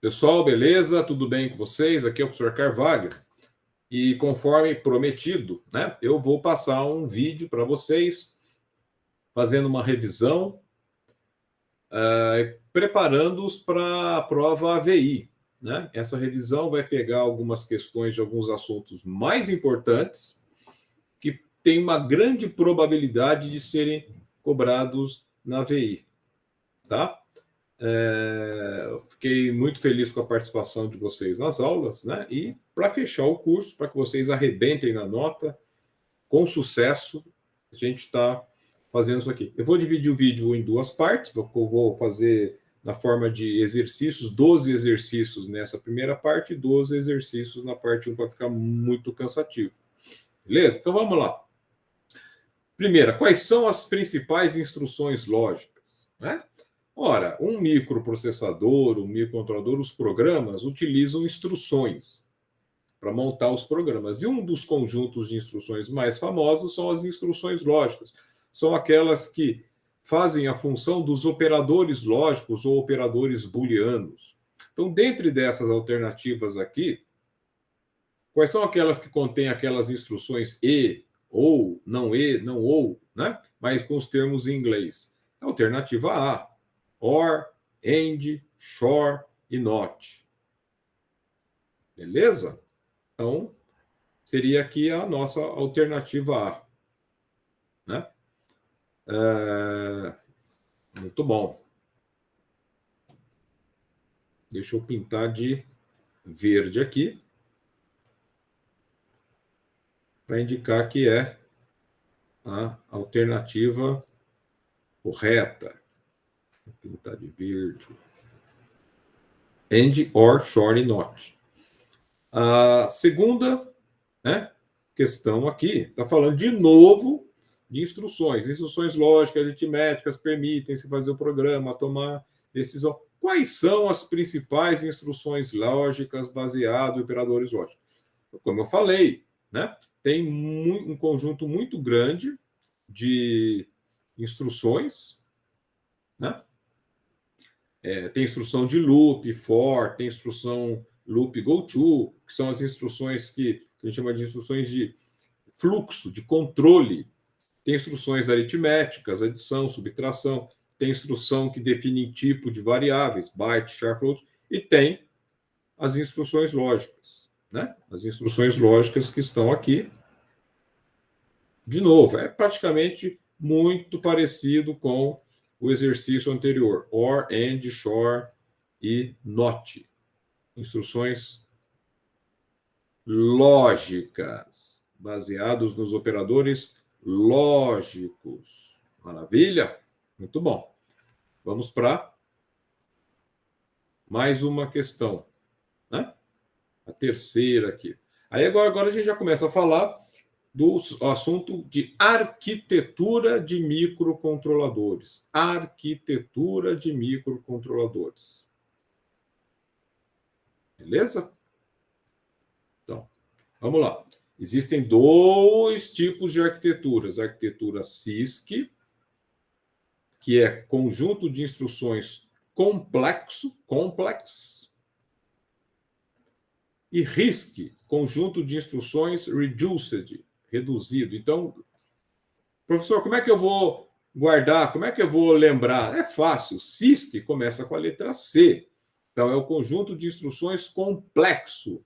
Pessoal, beleza? Tudo bem com vocês? Aqui é o professor Carvalho. E conforme prometido, né, eu vou passar um vídeo para vocês, fazendo uma revisão, preparando-os para a prova AVI. Né? Essa revisão vai pegar algumas questões de alguns assuntos mais importantes, que tem uma grande probabilidade de serem cobrados na AVI. Tá? Fiquei muito feliz com a participação de vocês nas aulas, né? E para fechar o curso, para que vocês arrebentem na nota, com sucesso, a gente está fazendo isso aqui. Eu vou dividir o vídeo em duas partes, eu vou fazer na forma de exercícios, 12 exercícios nessa primeira parte e 12 exercícios na parte 1, para ficar muito cansativo. Beleza? Então vamos lá. Primeira, quais são as principais instruções lógicas? Né? Ora, um microprocessador, um microcontrolador, os programas utilizam instruções para montar os programas. E um dos conjuntos de instruções mais famosos são as instruções lógicas. São aquelas que fazem a função dos operadores lógicos ou operadores booleanos. Então, dentre dessas alternativas aqui, quais são aquelas que contêm aquelas instruções e, ou, não, né? Mas com os termos em inglês. Alternativa A, or, and, shor e not. Beleza? Então, seria aqui a nossa alternativa A. Né? Muito bom. Deixa eu pintar de verde aqui, para indicar que é a alternativa correta. Vou pintar de verde. And, or, shor e not. A segunda, né, questão aqui está falando de novo de instruções. Instruções lógicas, aritméticas, permitem-se fazer o programa, tomar decisão. Quais são as principais instruções lógicas baseadas em operadores lógicos? Como eu falei, né, tem um conjunto muito grande de instruções, né? Tem instrução de loop, for, tem instrução loop goto, que são as instruções que a gente chama de instruções de fluxo, de controle. Tem instruções aritméticas, adição, subtração, tem instrução que define tipo de variáveis, byte, char, float, e tem as instruções lógicas, né? As instruções lógicas que estão aqui. De novo, é praticamente muito parecido com o exercício anterior, or, and, shor e not. Instruções lógicas, baseados nos operadores lógicos. Maravilha? Muito bom. Vamos para mais uma questão, né? A terceira aqui. Aí agora a gente já começa a falar do assunto de arquitetura de microcontroladores. Arquitetura de microcontroladores. Beleza? Então, vamos lá. Existem dois tipos de arquiteturas. A arquitetura CISC, que é conjunto de instruções complexo, complex, e RISC, conjunto de instruções reduced, reduzido. Então, professor, como é que eu vou guardar? Como é que eu vou lembrar? É fácil. CISC começa com a letra C. Então, é o conjunto de instruções complexo.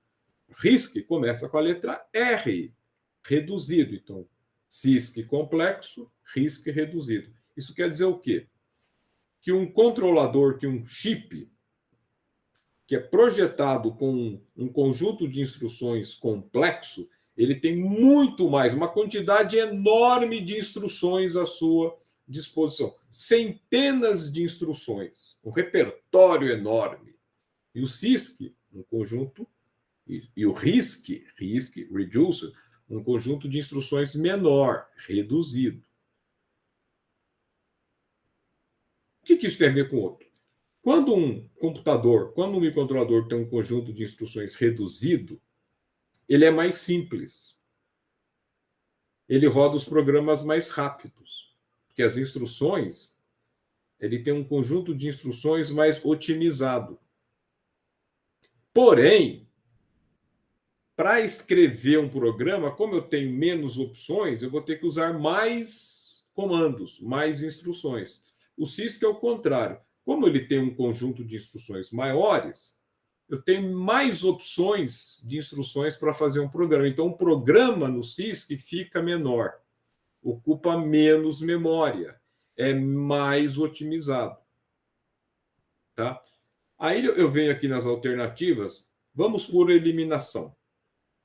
RISC começa com a letra R, reduzido. Então, CISC complexo, RISC reduzido. Isso quer dizer o quê? Que um controlador, que um chip, que é projetado com um conjunto de instruções complexo, ele tem muito mais, uma quantidade enorme de instruções à sua disposição. Centenas de instruções, um repertório enorme. E o CISC, um conjunto, e o RISC, Reducer, um conjunto de instruções menor, reduzido. O que isso tem a ver com o outro? Quando um computador, quando um microcontrolador tem um conjunto de instruções reduzido, ele é mais simples. Ele roda os programas mais rápidos, porque as instruções, ele tem um conjunto de instruções mais otimizado. Porém, para escrever um programa, como eu tenho menos opções, eu vou ter que usar mais comandos, mais instruções. O CISC é o contrário. Como ele tem um conjunto de instruções maiores, eu tenho mais opções de instruções para fazer um programa. Então, o programa no CISC fica menor, ocupa menos memória, é mais otimizado. Tá? Aí eu venho aqui nas alternativas, vamos por eliminação.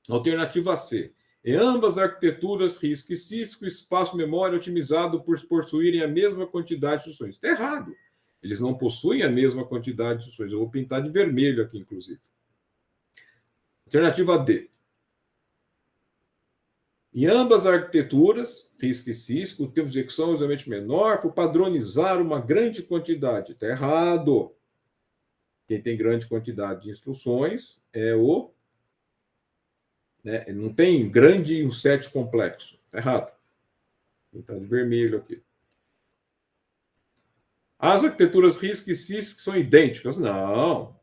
Alternativa C. Em ambas as arquiteturas, RISC e CISC, o espaço memória é otimizado por possuírem a mesma quantidade de instruções. Está errado. Eles não possuem a mesma quantidade de instruções. Eu vou pintar de vermelho aqui, inclusive. Alternativa D. Em ambas as arquiteturas, RISC e CISC, o tempo de execução é usualmente menor por padronizar uma grande quantidade. Está errado. Quem tem grande quantidade de instruções é o... Né? Não tem grande e um set complexo. Está errado. Então, de vermelho aqui. As arquiteturas RISC e CISC são idênticas? Não.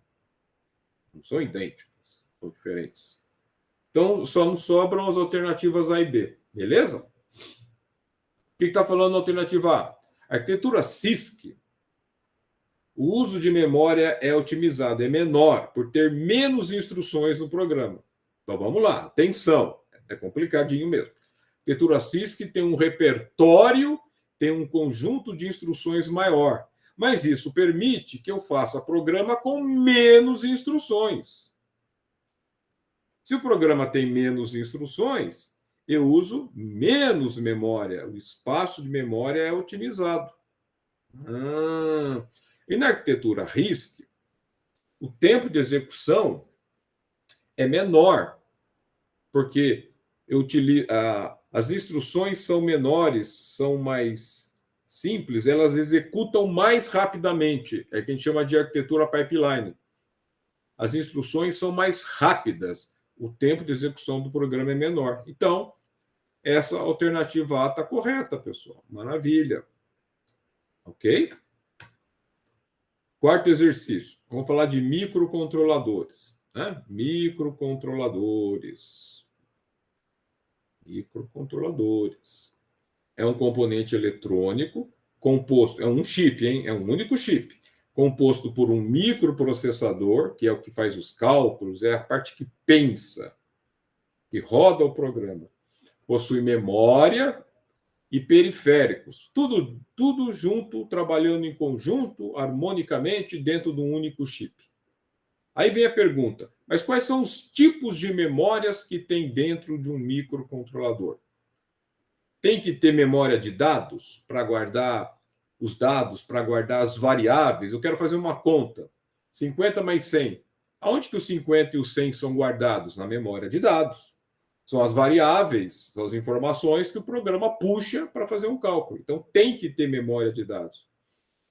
Não são idênticas. São diferentes. Então, só nos sobram as alternativas A e B. Beleza? O que está falando na alternativa A? A arquitetura CISC, o uso de memória é otimizado, é menor, por ter menos instruções no programa. Então, vamos lá. Atenção. É complicadinho mesmo. A arquitetura CISC tem um repertório, tem um conjunto de instruções maior. Mas isso permite que eu faça programa com menos instruções. Se o programa tem menos instruções, eu uso menos memória. O espaço de memória é otimizado. E na arquitetura RISC, o tempo de execução é menor, porque eu utilizo, as instruções são menores, são mais simples, elas executam mais rapidamente. É o que a gente chama de arquitetura pipeline. As instruções são mais rápidas. O tempo de execução do programa é menor. Então, essa alternativa A está correta, pessoal. Maravilha. Ok? Quarto exercício. Vamos falar de microcontroladores. Né? Microcontroladores. Microcontroladores. É um componente eletrônico composto, é um chip, hein? É um único chip, composto por um microprocessador, que é o que faz os cálculos, é a parte que pensa, que roda o programa. Possui memória e periféricos, tudo junto, trabalhando em conjunto, harmonicamente, dentro de um único chip. Aí vem a pergunta, mas quais são os tipos de memórias que tem dentro de um microcontrolador? Tem que ter memória de dados para guardar os dados, para guardar as variáveis. Eu quero fazer uma conta. 50 mais 100. Aonde que os 50 e os 100 são guardados? Na memória de dados. São as variáveis, são as informações que o programa puxa para fazer um cálculo. Então, tem que ter memória de dados.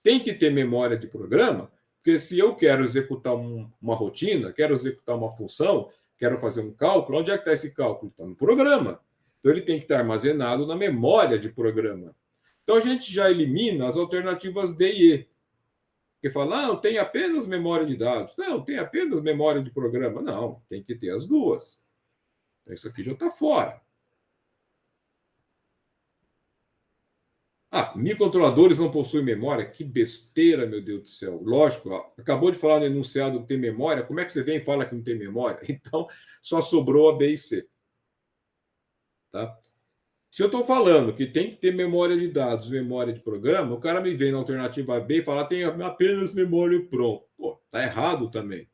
Tem que ter memória de programa, porque se eu quero executar uma rotina, quero executar uma função, quero fazer um cálculo, onde é que está esse cálculo? Está no programa. Então, ele tem que estar armazenado na memória de programa. Então, a gente já elimina as alternativas D e E. Porque fala, não, tem apenas memória de dados. Não, tem apenas memória de programa. Não, tem que ter as duas. Então, isso aqui já está fora. Microcontroladores não possuem memória? Que besteira, meu Deus do céu. Lógico, acabou de falar no enunciado que tem memória. Como é que você vem e fala que não tem memória? Então, só sobrou a B e C. Tá? Se eu estou falando que tem que ter memória de dados, memória de programa, o cara me vem na alternativa B e fala tem apenas memória PROM. Pô, tá errado também.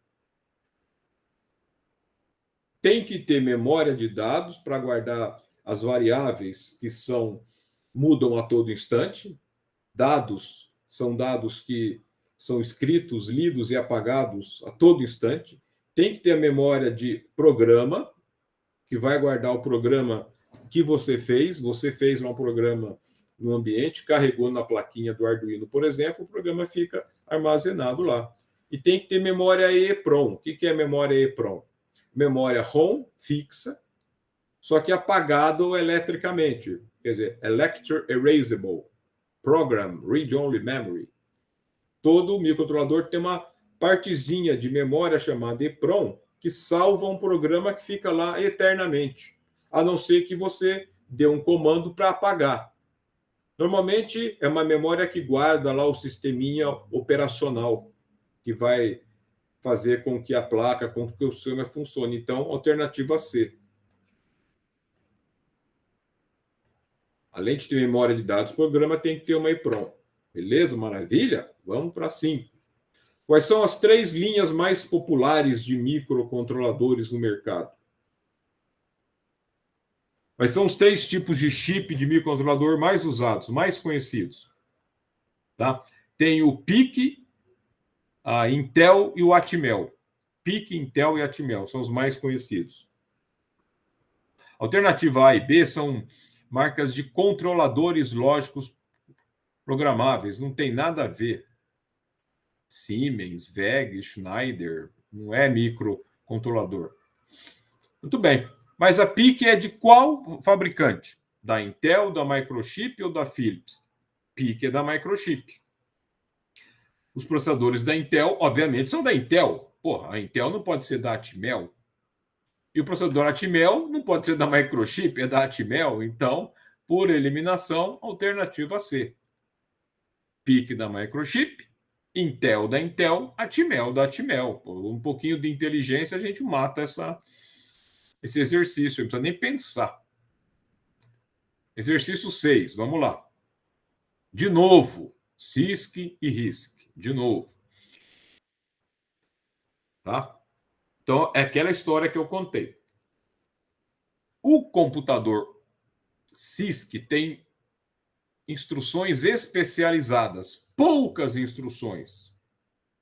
Tem que ter memória de dados para guardar as variáveis que mudam a todo instante. Dados são dados que são escritos, lidos e apagados a todo instante. Tem que ter a memória de programa, que vai guardar o programa que você fez lá um programa no ambiente, carregou na plaquinha do Arduino, por exemplo, o programa fica armazenado lá. E tem que ter memória EEPROM. O que é memória EEPROM? Memória ROM fixa, só que apagado eletricamente. Quer dizer, Electro Erasable Program Read-Only Memory. Todo microcontrolador tem uma partezinha de memória chamada EPROM que salva um programa que fica lá eternamente, a não ser que você dê um comando para apagar. Normalmente é uma memória que guarda lá o sisteminha operacional, que vai fazer com que a placa, com que o sistema funcione. Então, alternativa C. Além de ter memória de dados, o programa tem que ter uma EPROM. Beleza? Maravilha? Vamos para 5. Quais são as 3 linhas mais populares de microcontroladores no mercado? Quais são os 3 tipos de chip de microcontrolador mais usados, mais conhecidos? Tá? Tem o PIC, a Intel e o Atmel. PIC, Intel e Atmel são os mais conhecidos. Alternativa A e B são marcas de controladores lógicos programáveis. Não tem nada a ver. Siemens, VEG, Schneider, não é microcontrolador. Muito bem. Mas a PIC é de qual fabricante? Da Intel, da Microchip ou da Philips? PIC é da Microchip. Os processadores da Intel, obviamente, são da Intel. Porra, a Intel não pode ser da Atmel. E o processador Atmel não pode ser da Microchip, é da Atmel. Então, por eliminação, alternativa C. PIC da Microchip, Intel da Intel, Atmel da Atmel. Por um pouquinho de inteligência, a gente mata esse exercício, não precisa nem pensar. Exercício 6, vamos lá. De novo, CISC e RISC. De novo. Tá? Então, é aquela história que eu contei. O computador CISC tem instruções especializadas, poucas instruções.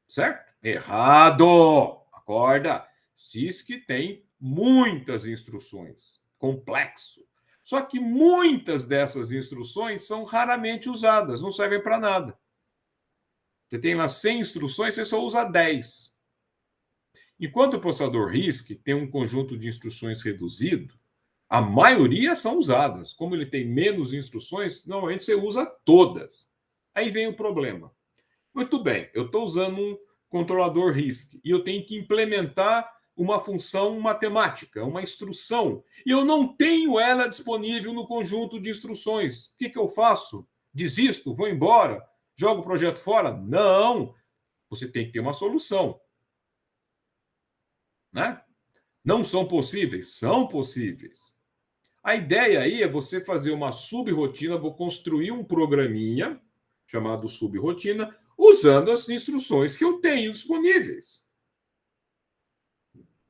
Certo? Errado! Acorda! CISC tem muitas instruções. Complexo. Só que muitas dessas instruções são raramente usadas, não servem para nada. Você tem lá 100 instruções, você só usa 10. Enquanto o processador RISC tem um conjunto de instruções reduzido, a maioria são usadas. Como ele tem menos instruções, normalmente você usa todas. Aí vem o problema. Muito bem, eu estou usando um controlador RISC e eu tenho que implementar uma função matemática, uma instrução, e eu não tenho ela disponível no conjunto de instruções. O que eu faço? Desisto? Vou embora? Jogo o projeto fora? Não! Você tem que ter uma solução. Né? Não são possíveis? São possíveis. A ideia aí é você fazer uma subrotina, vou construir um programinha chamado subrotina, usando as instruções que eu tenho disponíveis.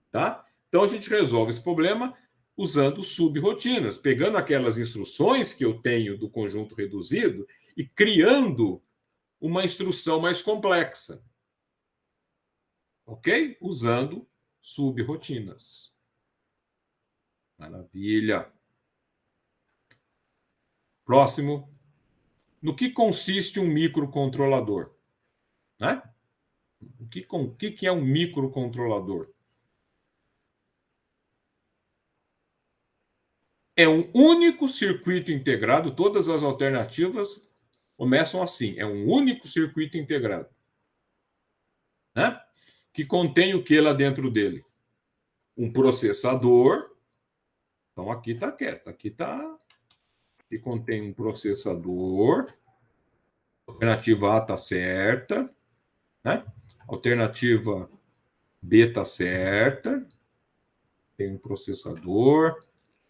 Tá? Então a gente resolve esse problema usando subrotinas, pegando aquelas instruções que eu tenho do conjunto reduzido e criando uma instrução mais complexa. Ok? Usando subrotinas. Maravilha. Próximo. No que consiste um microcontrolador? Né? O que é um microcontrolador? É um único circuito integrado, todas as alternativas começam assim, é um único circuito integrado. Né? Que contém o que lá dentro dele? Um processador. Então aqui está quieto, aqui está. Que contém um processador. Alternativa A está certa. Né? Alternativa B está certa. Tem um processador.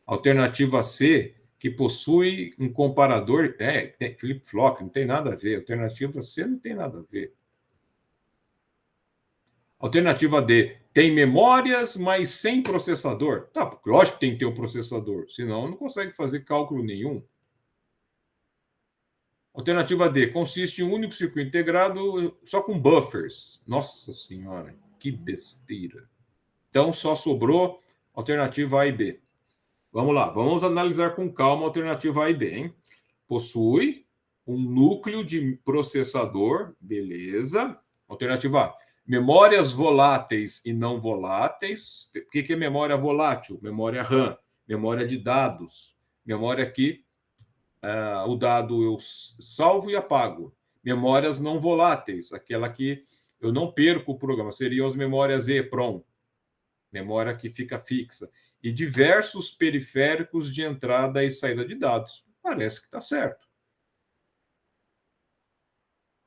Alternativa C, que possui um comparador. Tem flip-flop, não tem nada a ver. Alternativa C não tem nada a ver. Alternativa D, tem memórias, mas sem processador. Tá, lógico que tem que ter um processador, senão não consegue fazer cálculo nenhum. Alternativa D, consiste em um único circuito integrado só com buffers. Nossa senhora, que besteira. Então, só sobrou alternativa A e B. Vamos lá, vamos analisar com calma a alternativa A e B. Hein? Possui um núcleo de processador, beleza. Alternativa A, memórias voláteis e não voláteis. O que é memória volátil? Memória RAM, memória de dados. Memória que o dado eu salvo e apago. Memórias não voláteis, aquela que eu não perco o programa. Seriam as memórias EEPROM, memória que fica fixa. E diversos periféricos de entrada e saída de dados. Parece que está certo.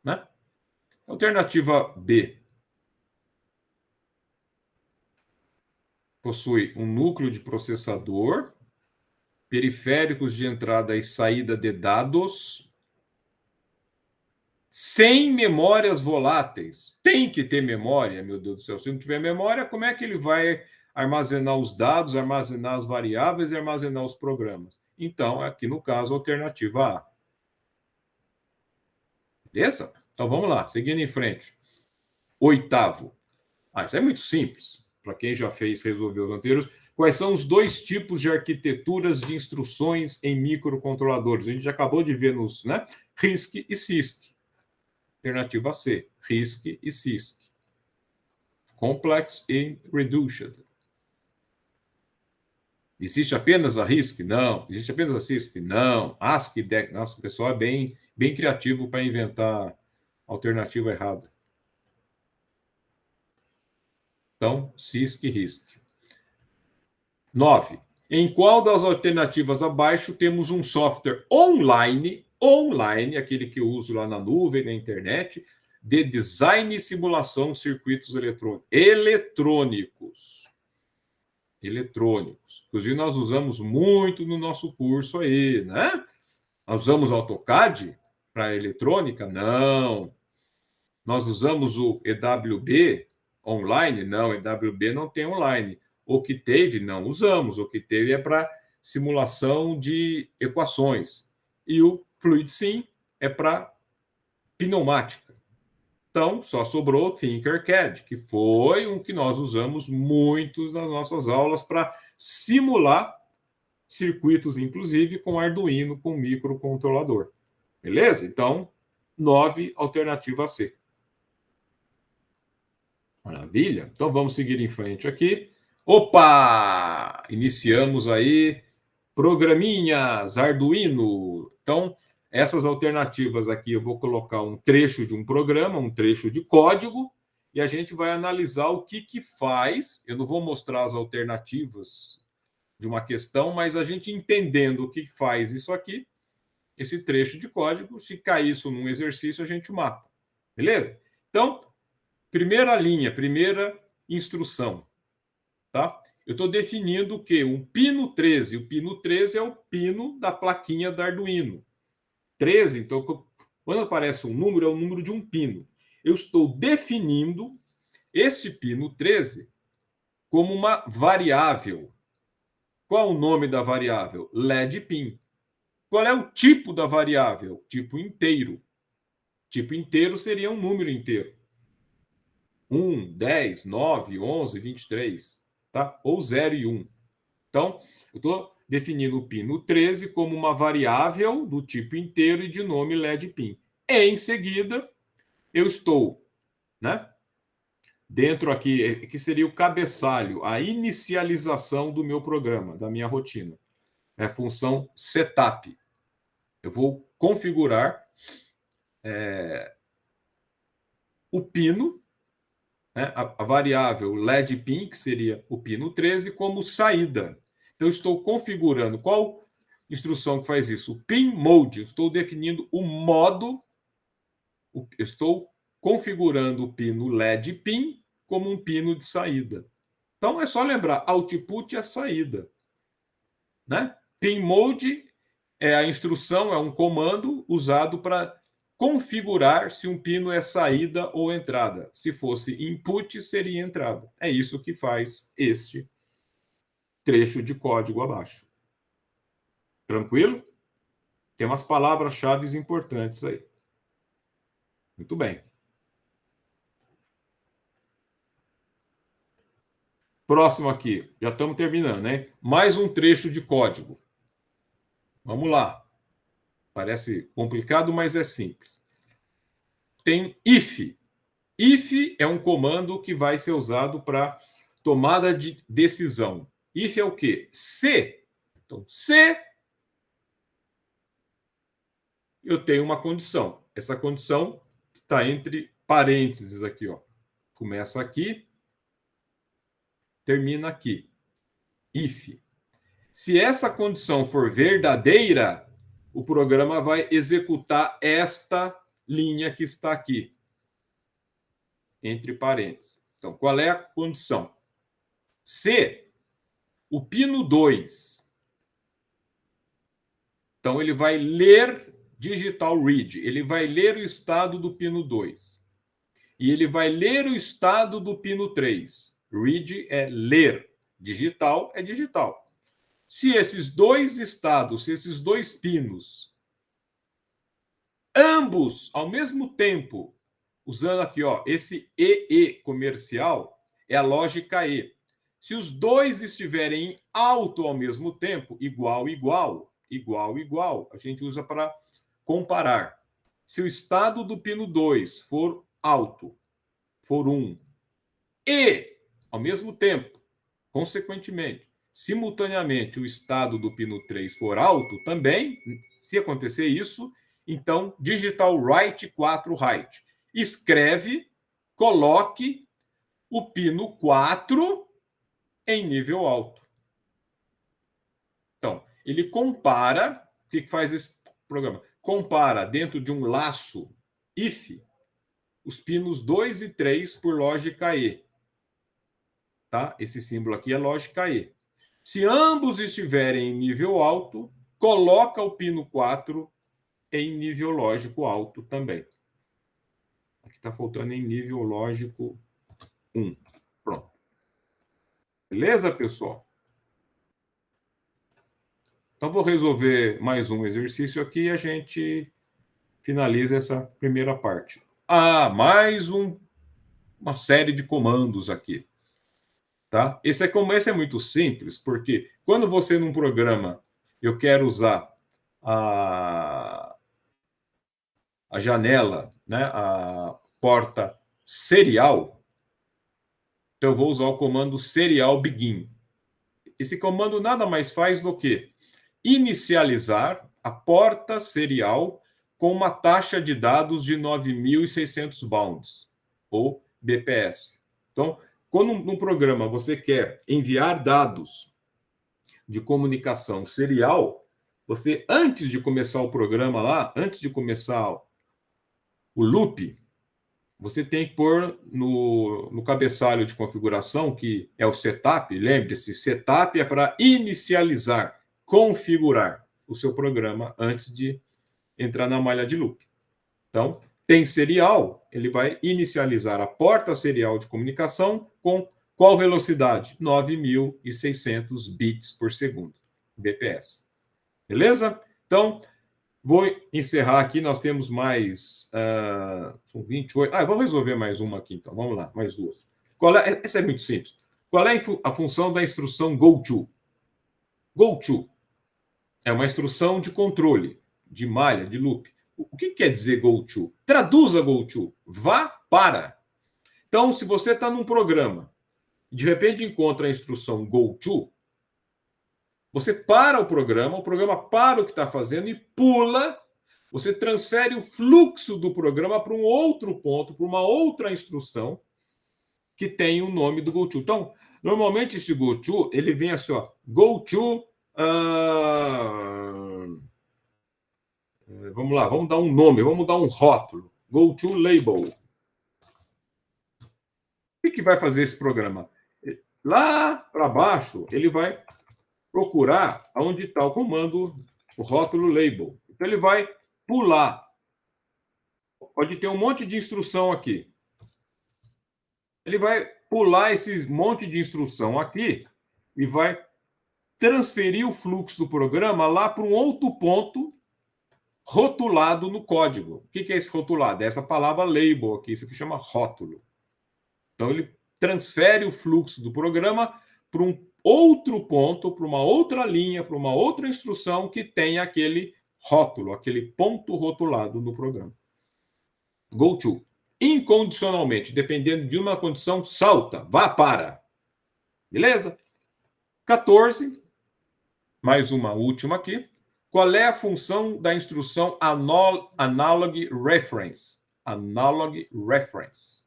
Né? Alternativa B. Possui um núcleo de processador, periféricos de entrada e saída de dados, sem memórias voláteis. Tem que ter memória, meu Deus do céu. Se não tiver memória, como é que ele vai armazenar os dados, armazenar as variáveis e armazenar os programas? Então, aqui no caso, alternativa A. Beleza? Então vamos lá, seguindo em frente. Oitavo. Isso é muito simples. Para quem já fez, resolveu os anteriores. Quais são os dois tipos de arquiteturas de instruções em microcontroladores? A gente já acabou de ver nos, né? RISC e CISC. Alternativa C, RISC e CISC. Complex e Reduced. Existe apenas a RISC? Não. Existe apenas a CISC? Não. ASCII, DEC. Nossa, o pessoal é bem criativo para inventar alternativa errada. Então, CISC e RISC. 9. Em qual das alternativas abaixo temos um software online, aquele que eu uso lá na nuvem, na internet, de design e simulação de circuitos eletrônicos. Inclusive, nós usamos muito no nosso curso aí, né? Nós usamos AutoCAD para eletrônica? Não. Nós usamos o EWB online? Não, EWB não tem online. O que teve, não usamos. O que teve é para simulação de equações. E o FluidSim é para pneumática. Então, só sobrou o Tinkercad, que foi um que nós usamos muito nas nossas aulas para simular circuitos, inclusive com Arduino, com microcontrolador. Beleza? Então, 9, alternativa C. Maravilha. Então, vamos seguir em frente aqui. Opa! Iniciamos aí programinhas, Arduino. Então, essas alternativas aqui, eu vou colocar um trecho de um programa, um trecho de código, e a gente vai analisar o que faz. Eu não vou mostrar as alternativas de uma questão, mas a gente entendendo o que faz isso aqui, esse trecho de código, se cair isso num exercício, a gente mata. Beleza? Então, primeira linha, primeira instrução. Tá? Eu estou definindo o quê? Um pino 13. O pino 13 é o pino da plaquinha da Arduino. 13, então, quando aparece um número, é o número de um pino. Eu estou definindo esse pino 13 como uma variável. Qual o nome da variável? LED pin. Qual é o tipo da variável? Tipo inteiro. Tipo inteiro seria um número inteiro. 1, 10, 9, 11, 23. Tá? Ou 0 e 1. Então, eu estou definindo o pino 13 como uma variável do tipo inteiro e de nome LED pin. Em seguida, eu estou, né, dentro aqui, que seria o cabeçalho, a inicialização do meu programa, da minha rotina. É a função setup. Eu vou configurar o pino, né, a variável LED pin, que seria o pino 13, como saída. Então, eu estou configurando qual instrução que faz isso? O pin mode. Eu estou definindo o modo. Eu estou configurando o pino LED pin como um pino de saída. Então, é só lembrar, output é saída. Né? Pin mode é a instrução, é um comando usado para configurar se um pino é saída ou entrada. Se fosse input, seria entrada. É isso que faz este trecho de código abaixo. Tranquilo? Tem umas palavras-chave importantes aí. Muito bem. Próximo aqui. Já estamos terminando, né? Mais um trecho de código. Vamos lá. Parece complicado, mas é simples. Tem if. If é um comando que vai ser usado para tomada de decisão. If é o quê? Se. Então, se eu tenho uma condição. Essa condição está entre parênteses aqui, ó. Começa aqui, termina aqui. If. Se essa condição for verdadeira, o programa vai executar esta linha que está aqui, entre parênteses. Então, qual é a condição? Se o pino 2, então ele vai ler digital read, ele vai ler o estado do pino 2. E ele vai ler o estado do pino 3. Read é ler, digital é digital. Se esses dois estados, se esses dois pinos, ambos ao mesmo tempo, usando aqui, ó, esse EE comercial, é a lógica E. Se os dois estiverem em alto ao mesmo tempo, igual, igual, igual, igual, a gente usa para comparar. Se o estado do pino 2 for alto, for 1, e, ao mesmo tempo, consequentemente, simultaneamente, o estado do pino 3 for alto também, se acontecer isso, então, digital write 4 write. Escreve, coloque o pino 4 em nível alto. Então, ele compara, o que faz esse programa? Compara dentro de um laço if os pinos 2 e 3 por lógica E. Tá? Esse símbolo aqui é lógica E. Se ambos estiverem em nível alto, coloca o pino 4 em nível lógico alto também. Aqui está faltando em nível lógico 1. Pronto. Beleza, pessoal? Então, vou resolver mais um exercício aqui e a gente finaliza essa primeira parte. Mais uma série de comandos aqui. Tá? Esse é muito simples, porque quando você, num programa, eu quero usar a janela, né, a porta serial, então eu vou usar o comando serial begin. Esse comando nada mais faz do que inicializar a porta serial com uma taxa de dados de 9.600 bounds, ou BPS. Então, quando num programa você quer enviar dados de comunicação serial, você, antes de começar o programa lá, antes de começar o loop, você tem que pôr no cabeçalho de configuração, que é o setup, lembre-se, setup é para inicializar, configurar o seu programa antes de entrar na malha de loop. Então, tem serial, ele vai inicializar a porta serial de comunicação com qual velocidade? 9.600 bits por segundo, BPS. Beleza? Então, vou encerrar aqui, nós temos mais... são 28... vamos resolver mais uma aqui, então. Vamos lá, mais duas. Essa é muito simples. Qual é a função da instrução goTo? goTo é uma instrução de controle, de malha, de loop. O que quer dizer goTo? Traduza goTo. Vá para. Então, se você está num programa e de repente encontra a instrução goTo, você para o programa para o que está fazendo e pula. Você transfere o fluxo do programa para um outro ponto, para uma outra instrução que tem o nome do goTo. Então, normalmente esse goTo, ele vem assim, ó, goTo... vamos lá, vamos dar um nome, vamos dar um rótulo. goTo label. O que vai fazer esse programa? Lá para baixo, ele vai procurar onde está o comando, o rótulo label. Então, ele vai pular. Pode ter um monte de instrução aqui. Ele vai pular esse monte de instrução aqui e vai transferir o fluxo do programa lá para um outro ponto rotulado no código. O que é esse rotulado? É essa palavra label aqui, isso aqui chama rótulo. Então, ele transfere o fluxo do programa para um outro ponto, para uma outra linha, para uma outra instrução que tem aquele rótulo, aquele ponto rotulado no programa. goTo. Incondicionalmente, dependendo de uma condição, salta, vá para. Beleza? 14. Mais uma última aqui. Qual é a função da instrução analog reference? Analog reference.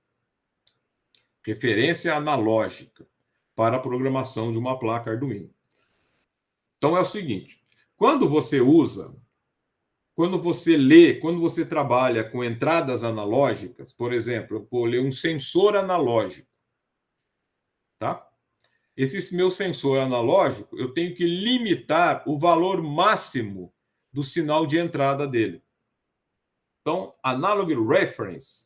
Referência analógica para a programação de uma placa Arduino. Então é o seguinte, quando você lê, quando você trabalha com entradas analógicas, por exemplo, eu vou ler um sensor analógico, tá? Esse meu sensor analógico, eu tenho que limitar o valor máximo do sinal de entrada dele. Então, Analog Reference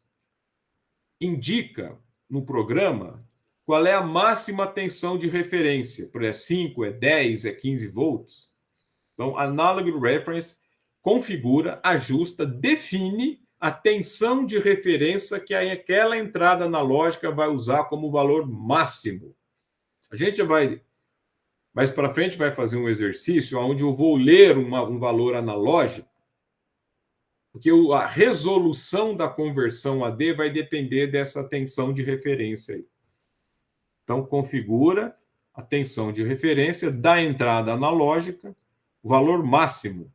indica no programa qual é a máxima tensão de referência. Por exemplo, é 5, é 10, é 15 volts. Então, Analog Reference configura, ajusta, define a tensão de referência que aquela entrada analógica vai usar como valor máximo. A gente vai, mais para frente, vai fazer um exercício onde eu vou ler um valor analógico, porque a resolução da conversão AD vai depender dessa tensão de referência aí. Então, configura a tensão de referência da entrada analógica, o valor máximo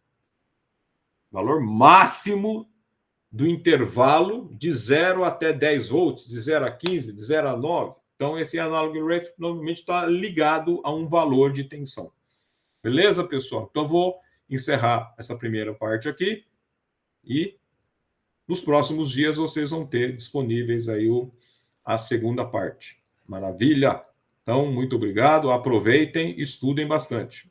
do intervalo de 0 até 10 volts, de 0 a 15, de 0 a 9. Então, esse analog reference normalmente está ligado a um valor de tensão. Beleza, pessoal? Então, eu vou encerrar essa primeira parte aqui e nos próximos dias vocês vão ter disponíveis aí a segunda parte. Maravilha? Então, muito obrigado, aproveitem, estudem bastante.